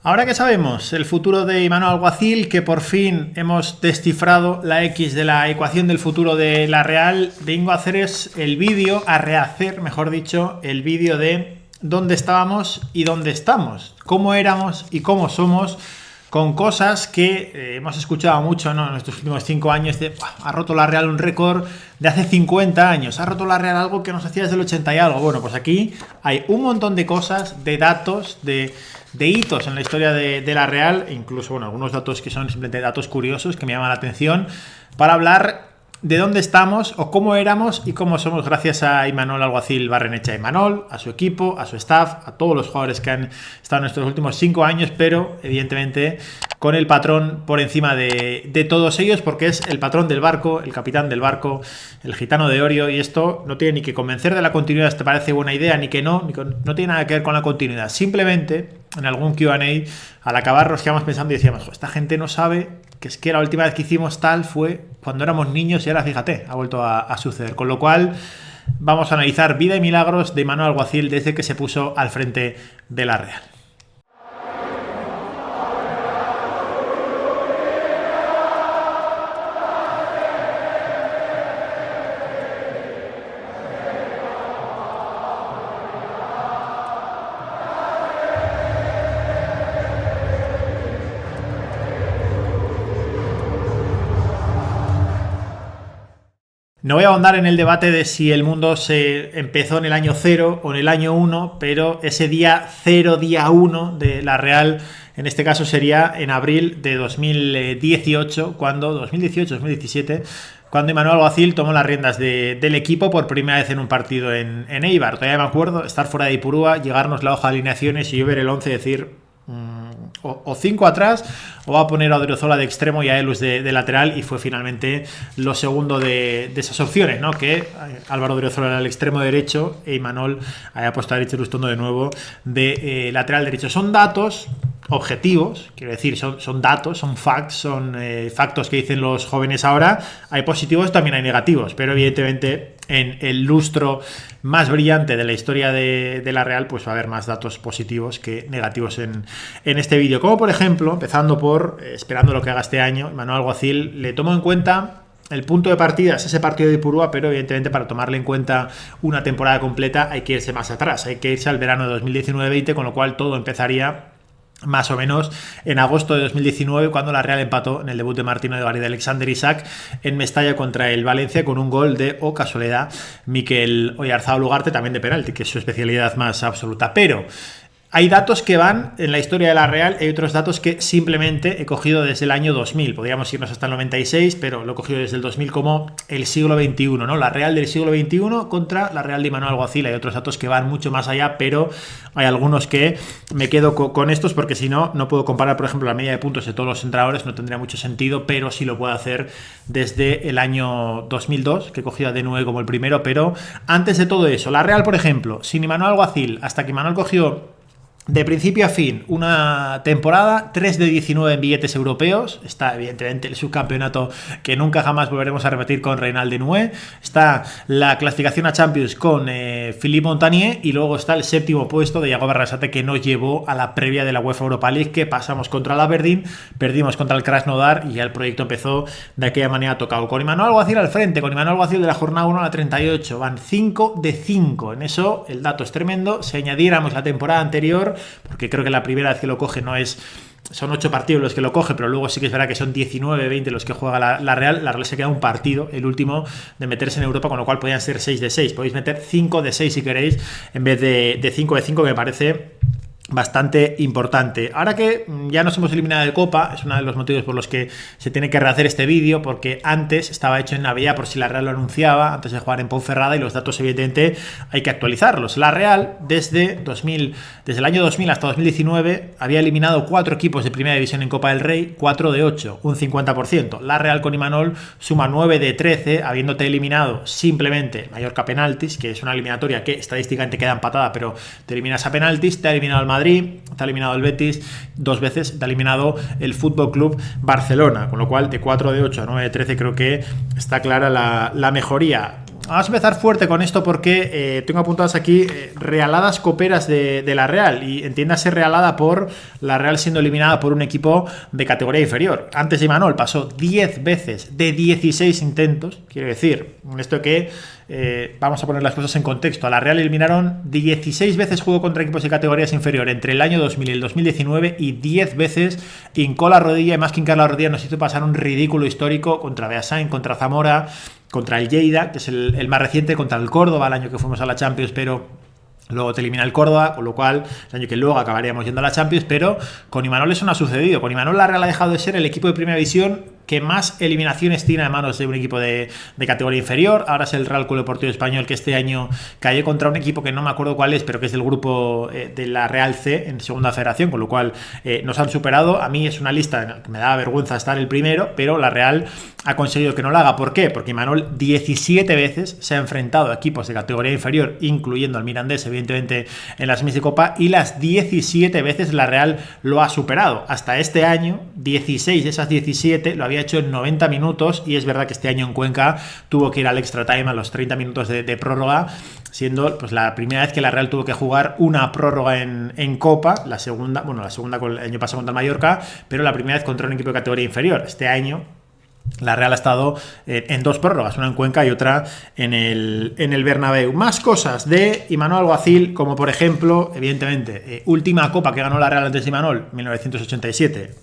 Ahora que sabemos el futuro de Imanol Alguacil, que por fin hemos descifrado la X de la ecuación del futuro de la Real, vengo a rehacer, mejor dicho, el vídeo de dónde estábamos y dónde estamos, cómo éramos y cómo somos, con cosas que hemos escuchado mucho, ¿no?, en estos últimos 5 años de ha roto la Real un récord de hace 50 años, ha roto la Real algo que nos hacía desde el 80 y algo. Bueno, pues aquí hay un montón de cosas, de datos, de hitos en la historia de la Real, e incluso bueno, algunos datos que son simplemente datos curiosos que me llaman la atención, para hablar de dónde estamos o cómo éramos y cómo somos gracias a Imanol Alguacil Barrenechea. Imanol, a su equipo, a su staff, a todos los jugadores que han estado en estos últimos 5 años, pero evidentemente con el patrón por encima de todos ellos, porque es el patrón del barco, el capitán del barco, el gitano de Orio, y esto no tiene ni que convencer de la continuidad, te parece buena idea, ni que no tiene nada que ver con la continuidad. Simplemente en algún Q&A al acabar nos quedamos pensando y decíamos, esta gente no sabe que es que la última vez que hicimos tal fue cuando éramos niños y ahora fíjate, ha vuelto a suceder. Con lo cual vamos a analizar vida y milagros de Imanol Alguacil desde que se puso al frente de la Real. No voy a ahondar en el debate de si el mundo se empezó en el año 0 o en el año 1, pero ese día 0, día 1 de la Real, en este caso sería en abril de 2018, 2017, cuando Imanol Alguacil tomó las riendas del equipo por primera vez en un partido en Eibar. Todavía me acuerdo estar fuera de Ipurúa, llegarnos la hoja de alineaciones y yo ver el 11 y decir o 5 atrás, o va a poner a Odriozola de extremo y a Elus de lateral, y fue finalmente lo segundo de esas opciones, ¿no?, que Álvaro Odriozola era el extremo derecho e Imanol haya puesto a Richard Lustondo de nuevo de lateral derecho. Son datos objetivos, quiero decir, son datos, son facts, son factos que dicen los jóvenes ahora. Hay positivos, también hay negativos, pero evidentemente en el lustro más brillante de la historia de la Real, pues va a haber más datos positivos que negativos en este vídeo. Como por ejemplo, empezando por, esperando lo que haga este año, Imanol Alguacil le tomó en cuenta el punto de partida, es ese partido de Ipurúa, pero evidentemente para tomarle en cuenta una temporada completa hay que irse más atrás, hay que irse al verano de 2019-20, con lo cual todo empezaría más o menos en agosto de 2019, cuando la Real empató en el debut de Martino de Bari de Alexander Isak en Mestalla contra el Valencia con un gol de, casualidad, Mikel Oyarzabal Ugarte, también de penalti, que es su especialidad más absoluta. Pero hay datos que van en la historia de la Real, hay otros datos que simplemente he cogido desde el año 2000. Podríamos irnos hasta el 96, pero lo he cogido desde el 2000 como el siglo XXI, ¿no? La Real del siglo XXI contra la Real de Imanol Alguacil. Hay otros datos que van mucho más allá, pero hay algunos que me quedo con estos, porque si no, no puedo comparar, por ejemplo, la media de puntos de todos los entrenadores, no tendría mucho sentido, pero sí lo puedo hacer desde el año 2002, que he cogido a D9 como el primero. Pero antes de todo eso, la Real, por ejemplo, sin Imanol Alguacil, hasta que Imanol cogió de principio a fin una temporada, 3 de 19 en billetes europeos. Está evidentemente el subcampeonato que nunca jamás volveremos a repetir con Reynald Denoué, está la clasificación a Champions con Philippe Montanier, y luego está el 7º puesto de Yago Barrasate, que nos llevó a la previa de la UEFA Europa League, que pasamos contra el Aberdeen, perdimos contra el Krasnodar y ya el proyecto empezó de aquella manera tocado. Con Imanol Alguacil al frente, con Imanol Alguacil de la jornada 1 a la 38, van 5 de 5. En eso el dato es tremendo. Si añadiéramos la temporada anterior, porque creo que la primera vez que lo coge son 8 partidos los que lo coge, pero luego sí que es verdad que son 19-20 los que juega la Real. La Real se queda un partido, el último, de meterse en Europa, con lo cual podrían ser 6 de 6. Podéis meter 5 de 6 si queréis, en vez de 5 de 5, que me parece bastante importante. Ahora que ya nos hemos eliminado de Copa, es uno de los motivos por los que se tiene que rehacer este vídeo, porque antes estaba hecho en Navidad por si la Real lo anunciaba, antes de jugar en Ponferrada, y los datos evidentemente hay que actualizarlos. La Real desde el año 2000 hasta 2019 había eliminado 4 equipos de primera división en Copa del Rey, 4 de 8, un 50%. La Real con Imanol suma 9 de 13, habiéndote eliminado simplemente Mallorca a penaltis, que es una eliminatoria que estadísticamente queda empatada, pero te eliminas a penaltis. Te ha eliminado el Madrid, te ha eliminado el Betis 2 veces, te ha eliminado el Fútbol Club Barcelona, con lo cual de 4 de 8 a 9 de 13 creo que está clara la mejoría. vamos a empezar fuerte con esto porque tengo apuntadas aquí realadas coperas de la Real, y entiéndase realada por la Real siendo eliminada por un equipo de categoría inferior. Antes de Imanol pasó 10 veces de 16 intentos, quiero decir, en esto que vamos a poner las cosas en contexto. A la Real eliminaron 16 veces jugó contra equipos de categorías inferior entre el año 2000 y el 2019, y 10 veces hincó la rodilla, y más que hincar la rodilla nos hizo pasar un ridículo histórico contra Beasain, contra Zamora, contra el Lleida, que es el más reciente, contra el Córdoba el año que fuimos a la Champions, pero luego te elimina el Córdoba, con lo cual el año que luego acabaríamos yendo a la Champions. Pero con Imanol eso no ha sucedido. Con Imanol la Real ha dejado de ser el equipo de primera división que más eliminaciones tiene a manos de un equipo de categoría inferior. Ahora es el Real Club Deportivo Español, que este año cayó contra un equipo que no me acuerdo cuál es, pero que es del grupo de la Real C en segunda federación, con lo cual nos han superado. A mí es una lista que me da vergüenza estar el primero, pero la Real ha conseguido que no lo haga. ¿Por qué? Porque Imanol 17 veces se ha enfrentado a equipos de categoría inferior, incluyendo al Mirandés, evidentemente, en las semis de Copa, y las 17 veces la Real lo ha superado. Hasta este año, 16 de esas 17 lo había hecho en 90 minutos, y es verdad que este año en Cuenca tuvo que ir al extra time, a los 30 minutos de prórroga, siendo pues la primera vez que la Real tuvo que jugar una prórroga en Copa, la segunda el año pasado contra el Mallorca, pero la primera vez contra un equipo de categoría inferior. Este año la Real ha estado en dos prórrogas, una en Cuenca y otra en el Bernabéu. Más cosas de Imanol Alguacil, como por ejemplo, evidentemente, última copa que ganó la Real antes de Imanol, 1987.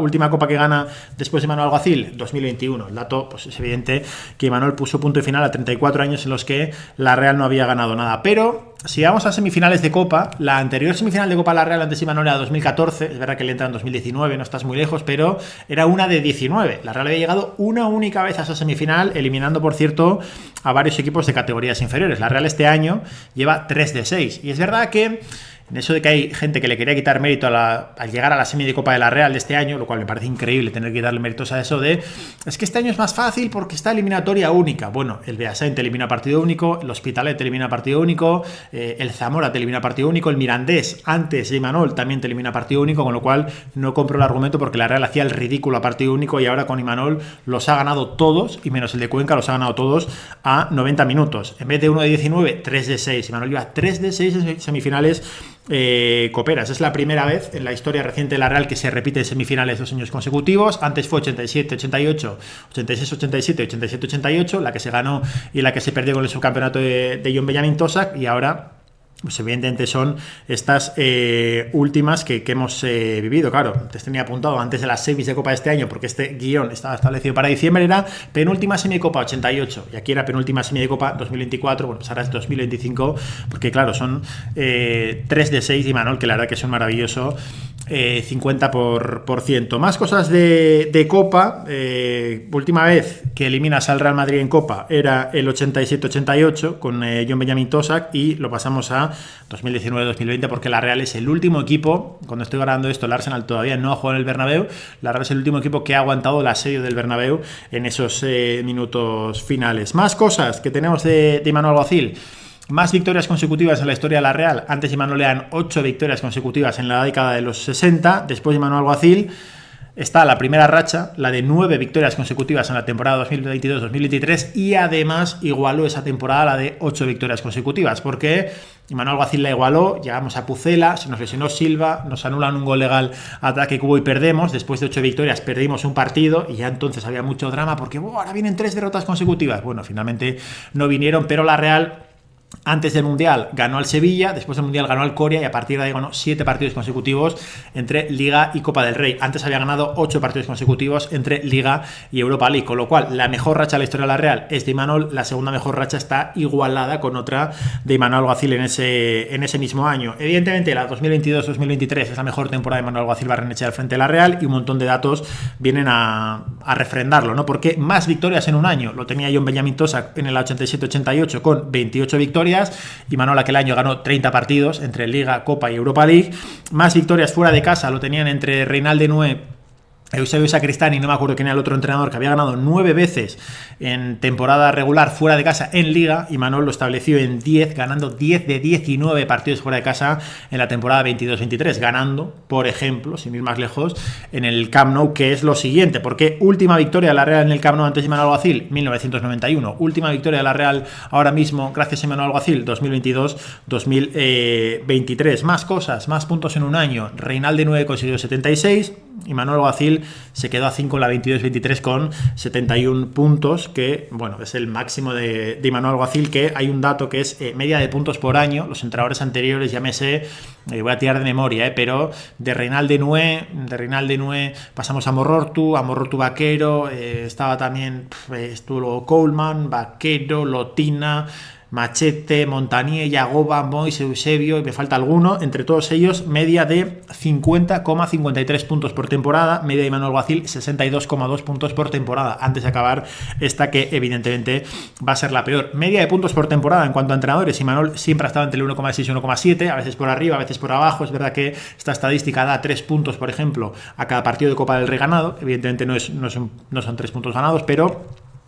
Última copa que gana después de Imanol Alguacil, 2021. El dato pues, es evidente que Imanol puso punto y final a 34 años en los que la Real no había ganado nada. Pero si vamos a semifinales de Copa, la anterior semifinal de Copa de la Real antes de Imanol era 2014, es verdad que le entra en 2019, no estás muy lejos, pero era una de 19. La Real había llegado una única vez a esa semifinal, eliminando, por cierto, a varios equipos de categorías inferiores. La Real este año lleva 3 de 6, y es verdad que en eso de que hay gente que le quería quitar mérito al llegar a la semi de Copa de la Real de este año, lo cual me parece increíble tener que darle méritos a eso de es que este año es más fácil porque está eliminatoria única. Bueno, el Beasain te elimina partido único, el Hospitalet te elimina partido único, el Zamora te elimina partido único, el Mirandés antes de Imanol también te elimina partido único, con lo cual no compro el argumento porque la Real hacía el ridículo a partido único, y ahora con Imanol los ha ganado todos, y menos el de Cuenca los ha ganado todos a 90 minutos. En vez de 1 de 19, 3 de 6. Imanol lleva 3 de 6 en semifinales coperas. Es la primera vez en la historia reciente de la Real que se repite en semifinales 2 años consecutivos. Antes fue 87-88, 86-87, 87-88, la que se ganó y la que se perdió con el subcampeonato de John Benjamin Tosak, y ahora pues evidentemente son estas últimas que hemos vivido. Claro, te tenía apuntado antes de las semis de Copa de este año, porque este guión estaba establecido para diciembre, era penúltima semi de Copa 88, y aquí era penúltima semi de Copa 2024, bueno, pues ahora es 2025, porque claro, son 3 de 6 de Imanol, que la verdad que es un maravilloso 50%. Más cosas de Copa. Última vez que eliminas al Real Madrid en Copa era el 87-88 con John Benjamin Tosak, y lo pasamos a 2019-2020 porque la Real es el último equipo, cuando estoy grabando esto el Arsenal todavía no ha jugado en el Bernabéu, la Real es el último equipo que ha aguantado el asedio del Bernabéu en esos minutos finales. Más cosas que tenemos de Imanol Alguacil. Más victorias consecutivas en la historia de la Real. Antes de Imanol eran 8 victorias consecutivas en la década de los 60. Después de Imanol Alguacil está la primera racha, la de 9 victorias consecutivas en la temporada 2022-2023, y además igualó esa temporada la de 8 victorias consecutivas, porque Imanol Alguacil la igualó, llegamos a Pucela, se nos lesionó Silva, nos anulan un gol legal a ataque cubo y perdemos. Después de 8 victorias perdimos un partido, y ya entonces había mucho drama porque ahora vienen 3 derrotas consecutivas. Bueno, finalmente no vinieron, pero la Real antes del Mundial ganó al Sevilla, después del Mundial ganó al Coria, y a partir de ahí ganó 7 partidos consecutivos entre Liga y Copa del Rey. Antes había ganado 8 partidos consecutivos entre Liga y Europa League, con lo cual la mejor racha de la historia de la Real es de Imanol. La segunda mejor racha está igualada con otra de Imanol Alguacil en ese mismo año. Evidentemente la 2022-2023 es la mejor temporada de Imanol Alguacil Barrenechea al frente de la Real, y un montón de datos vienen a refrendarlo, ¿no? Porque más victorias en un año lo tenía John Benjamin Tosak en el 87-88 con 28 victorias. Imanol aquel año ganó 30 partidos entre Liga, Copa y Europa League. Más victorias fuera de casa lo tenían entre Reinalde Nué Eusebio Sacristani, no me acuerdo quién era el otro entrenador, que había ganado 9 veces en temporada regular fuera de casa en Liga, y Imanol lo estableció en 10, ganando 10 de 19 partidos fuera de casa en la temporada 22-23, ganando, por ejemplo, sin ir más lejos, en el Camp Nou, que es lo siguiente, porque última victoria de la Real en el Camp Nou antes de Imanol Alguacil, 1991, última victoria de la Real ahora mismo gracias a Imanol Alguacil, 2022-2023, más cosas, más puntos en un año. Reinalde 9 consiguió 76, Imanol Alguacil se quedó a 5 en la 22-23 con 71 puntos, que bueno, es el máximo de Imanol Alguacil, que hay un dato que es media de puntos por año. Los entrenadores anteriores, llámese, voy a tirar de memoria, pero de Reinalde Nue pasamos a Morortu Vaquero, estaba también, estuvo luego Coleman, Vaquero, Lotina, Machete, Montanier, Yagoba, Mois, Eusebio, y me falta alguno. Entre todos ellos, media de 50,53 puntos por temporada, media de Imanol Alguacil 62,2 puntos por temporada, antes de acabar esta, que evidentemente va a ser la peor. Media de puntos por temporada en cuanto a entrenadores, Imanol siempre ha estado entre el 1,6 y 1,7, a veces por arriba, a veces por abajo. Es verdad que esta estadística da 3 puntos, por ejemplo, a cada partido de Copa del Rey ganado. Evidentemente no son 3 puntos ganados, pero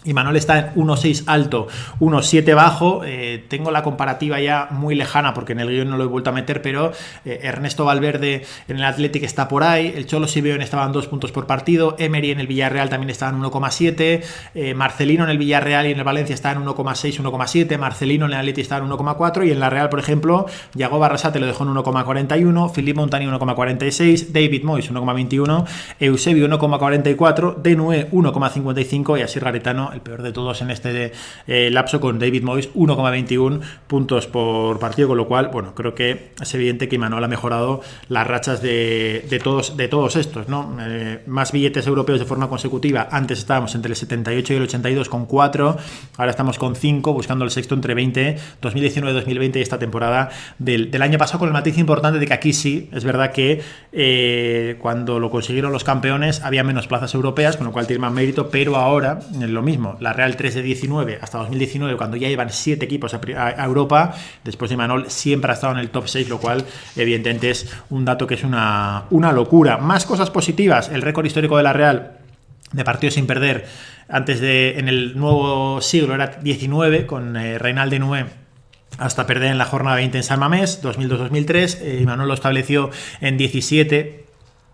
Imanol está en 1,6 alto, 1,7 bajo. Tengo la comparativa ya muy lejana porque en el guión no lo he vuelto a meter, pero Ernesto Valverde en el Athletic está por ahí, el Cholo Simeone estaba en 2 puntos por partido, Emery en el Villarreal también estaba en 1,7, Marcelino en el Villarreal y en el Valencia está en 1,6, 1,7, Marcelino en el Athletic está en 1,4, y en la Real, por ejemplo, Yago Barrasate lo dejó en 1,41, Philippe Montanier 1,46, David Moyes 1,21, Eusebio 1,44, Denue 1,55 y Asier Garitano, el peor de todos en este lapso, con David Moyes 1,21 puntos por partido, con lo cual, bueno, creo que es evidente que Imanol ha mejorado las rachas de todos estos, ¿no? Más billetes europeos de forma consecutiva. Antes estábamos entre el 78 y el 82 con 4, ahora estamos con 5, buscando el sexto entre 2019-2020 y esta temporada del año pasado, con el matiz importante de que aquí sí, es verdad que cuando lo consiguieron los campeones había menos plazas europeas, con lo cual tiene más mérito, pero ahora es lo mismo. La Real 3 de 19 hasta 2019, cuando ya iban 7 equipos a Europa, después de Imanol siempre ha estado en el top 6, lo cual evidentemente es un dato que es una locura. Más cosas positivas: el récord histórico de la Real de partidos sin perder en el nuevo siglo era 19, con Reinalde Nue hasta perder en la jornada 20 en San Mamés, 2002-2003. Imanol lo estableció en 17,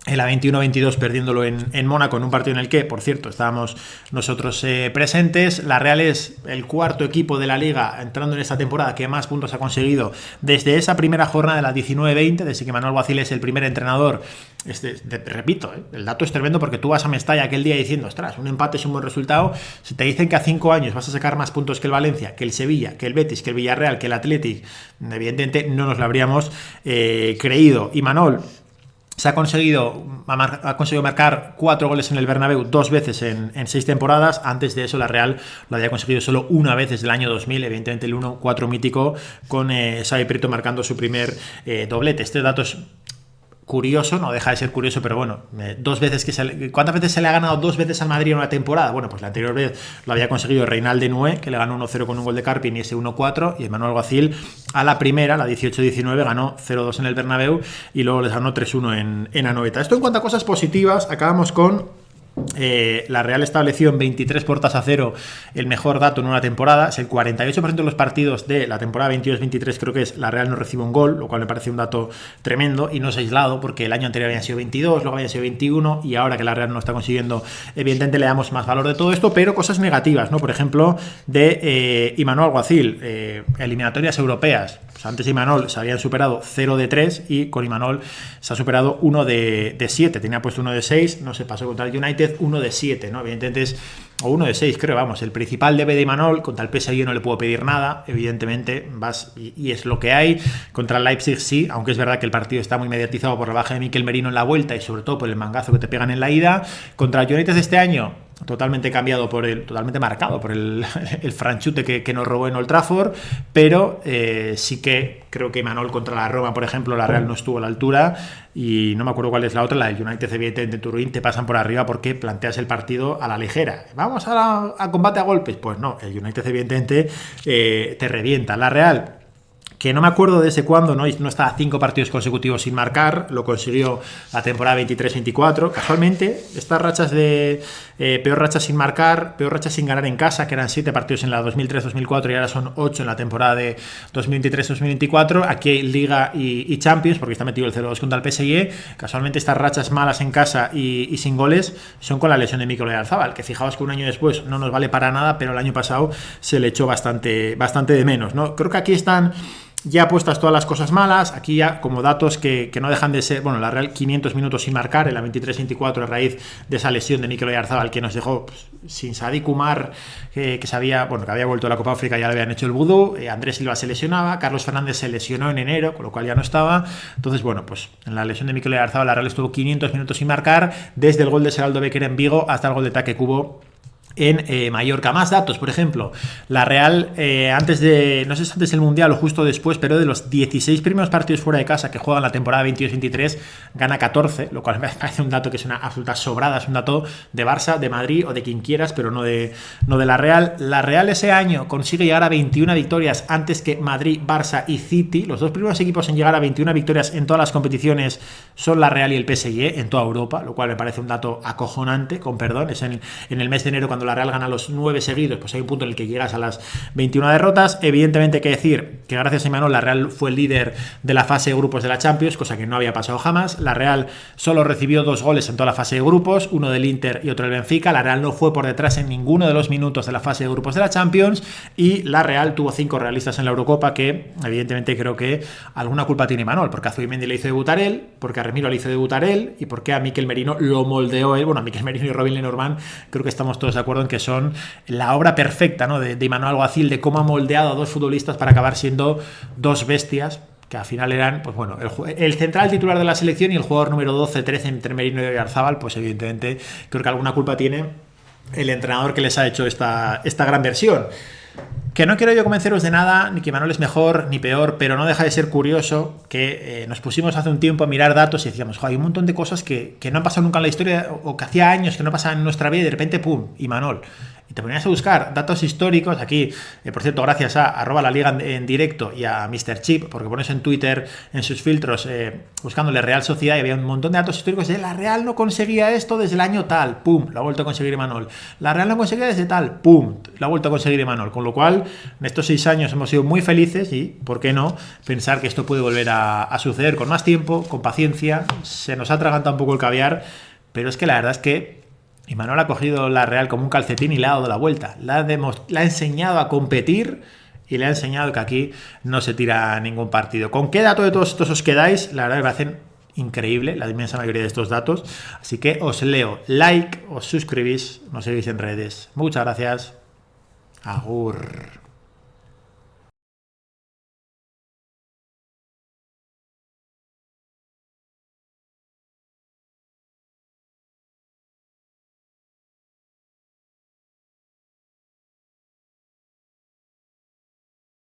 en la 21-22 perdiéndolo en Mónaco, en un partido en el que, por cierto, estábamos nosotros presentes. La Real es el cuarto equipo de la Liga entrando en esta temporada que más puntos ha conseguido desde esa primera jornada de la 19-20, desde que Imanol Alguacil es el primer entrenador. Repito, el dato es tremendo, porque tú vas a Mestalla aquel día diciendo, ostras, un empate es un buen resultado. Si te dicen que a 5 años vas a sacar más puntos que el Valencia, que el Sevilla, que el Betis, que el Villarreal, que el Athletic, evidentemente no nos lo habríamos creído. Imanol ha conseguido marcar 4 goles en el Bernabéu 2 veces en 6 temporadas. Antes de eso la Real lo había conseguido solo una vez desde el año 2000, evidentemente el 1-4 mítico, con Xavi Prieto marcando su primer doblete. Este dato es curioso, no deja de ser curioso, pero bueno, 2 veces ¿cuántas veces se le ha ganado 2 veces al Madrid en una temporada? Bueno, pues la anterior vez lo había conseguido Reinalde Nue, que le ganó 1-0 con un gol de Carpin, y ese 1-4, y Imanol Alguacil a la primera, la 18-19, ganó 0-2 en el Bernabéu y luego les ganó 3-1 en Anoeta. Esto en cuanto a cosas positivas. Acabamos con la Real estableció en 23 portas a 0 el mejor dato en una temporada. Es el 48% de los partidos de la temporada 22-23, creo que es, la Real no recibe un gol, lo cual me parece un dato tremendo, y no es aislado, porque el año anterior habían sido 22, luego habían sido 21, y ahora que la Real no está consiguiendo, evidentemente le damos más valor de todo esto. Pero cosas negativas, ¿no? Por ejemplo, de Imanol Alguacil, eliminatorias europeas. Pues antes de Imanol se habían superado 0 de 3 y con Imanol se ha superado 1 de 7. Tenía puesto 1 de 6, no se pasó contra el United, 1 de 7, ¿no? Evidentemente o 1 de 6, creo, vamos. El principal debe de Imanol, contra el PSG no le puedo pedir nada, evidentemente, vas y es lo que hay. Contra el Leipzig sí, aunque es verdad que el partido está muy mediatizado por la baja de Mikel Merino en la vuelta y sobre todo por el mangazo que te pegan en la ida. Contra el United de este año, totalmente marcado por el franchute que nos robó en Old Trafford, pero sí que creo que Imanol contra la Roma, por ejemplo, la Real no estuvo a la altura, y no me acuerdo cuál es la otra, la del United, evidentemente, Turín, te pasan por arriba porque planteas el partido a la ligera. ¿Vamos a combate a golpes? Pues no, el United evidentemente te revienta. La Real, que no me acuerdo desde cuándo, no está a 5 partidos consecutivos sin marcar, lo consiguió la temporada 23-24. Casualmente, estas rachas de peor racha sin marcar, peor racha sin ganar en casa, que eran 7 partidos en la 2003-2004 y ahora son 8 en la temporada de 2023-2024, aquí hay Liga y Champions, porque está metido el 0-2 contra el PSG. Casualmente estas rachas malas en casa y sin goles son con la lesión de Mikel Oyarzabal, que fijaos que un año después no nos vale para nada, pero el año pasado se le echó bastante de menos, ¿no? Creo que aquí están ya puestas todas las cosas malas, aquí ya como datos que no dejan de ser, bueno, la Real 500 minutos sin marcar en la 23-24 a raíz de esa lesión de Mikel Oyarzabal que nos dejó pues, sin Sadik Umar, que había vuelto a la Copa África, ya le habían hecho el vudú, Andrés Silva se lesionaba, Carlos Fernández se lesionó en enero, con lo cual ya no estaba. Entonces, bueno, pues en la lesión de Mikel Oyarzabal la Real estuvo 500 minutos sin marcar, desde el gol de Seraldo Becker en Vigo hasta el gol de Take Kubo en Mallorca. Más datos, por ejemplo, la Real antes del Mundial o justo después, pero de los 16 primeros partidos fuera de casa que juegan la temporada 22-23, gana 14, lo cual me parece un dato que es una absoluta sobrada, es un dato de Barça, de Madrid o de quien quieras, pero no de la Real. La Real ese año consigue llegar a 21 victorias antes que Madrid, Barça y City. Los dos primeros equipos en llegar a 21 victorias en todas las competiciones son la Real y el PSG en toda Europa, lo cual me parece un dato acojonante, con perdón. Es en el mes de enero cuando la Real gana los 9 seguidos, pues hay un punto en el que llegas a las 21 derrotas. Evidentemente hay que decir que gracias a Imanol la Real fue el líder de la fase de grupos de la Champions, cosa que no había pasado jamás. La Real solo recibió 2 goles en toda la fase de grupos, uno del Inter y otro del Benfica. La Real no fue por detrás en ninguno de los minutos de la fase de grupos de la Champions y la Real tuvo 5 realistas en la Eurocopa, que evidentemente creo que alguna culpa tiene Imanol, porque a Zubimendi le hizo debutar él, porque a Remiro le hizo debutar él y porque a Mikel Merino lo moldeó él. Bueno, a Mikel Merino y Robin Lenormand creo que estamos todos de acuerdo en que son la obra perfecta, ¿no?, de Imanol Alguacil, de cómo ha moldeado a 2 futbolistas para acabar siendo 2 bestias, que al final eran, pues bueno, el central titular de la selección y el jugador número 12-13 entre Merino y Oyarzabal. Pues evidentemente creo que alguna culpa tiene el entrenador que les ha hecho esta gran versión. Que no quiero yo convenceros de nada, ni que Imanol es mejor ni peor, pero no deja de ser curioso que nos pusimos hace un tiempo a mirar datos y decíamos, hay un montón de cosas que no han pasado nunca en la historia o que hacía años que no pasaban en nuestra vida y de repente, ¡pum!, Imanol. Y te ponías a buscar datos históricos aquí, por cierto, gracias a @la liga en directo y a Mr. Chip, porque pones en Twitter, en sus filtros, buscándole Real Sociedad, y había un montón de datos históricos de la Real no conseguía esto desde el año tal, pum, lo ha vuelto a conseguir Imanol. La Real no conseguía desde tal, pum, lo ha vuelto a conseguir Imanol. Con lo cual, en estos 6 años hemos sido muy felices y, ¿por qué no?, pensar que esto puede volver a suceder con más tiempo, con paciencia. Se nos ha atragantado un poco el caviar, pero es que la verdad es que Imanol ha cogido la Real como un calcetín y le ha dado la vuelta. La ha enseñado a competir y le ha enseñado que aquí no se tira ningún partido. ¿Con qué dato de todos estos os quedáis? La verdad que me hacen increíble la inmensa mayoría de estos datos. Así que os leo. Like, os suscribís, nos seguís en redes. Muchas gracias. Agur.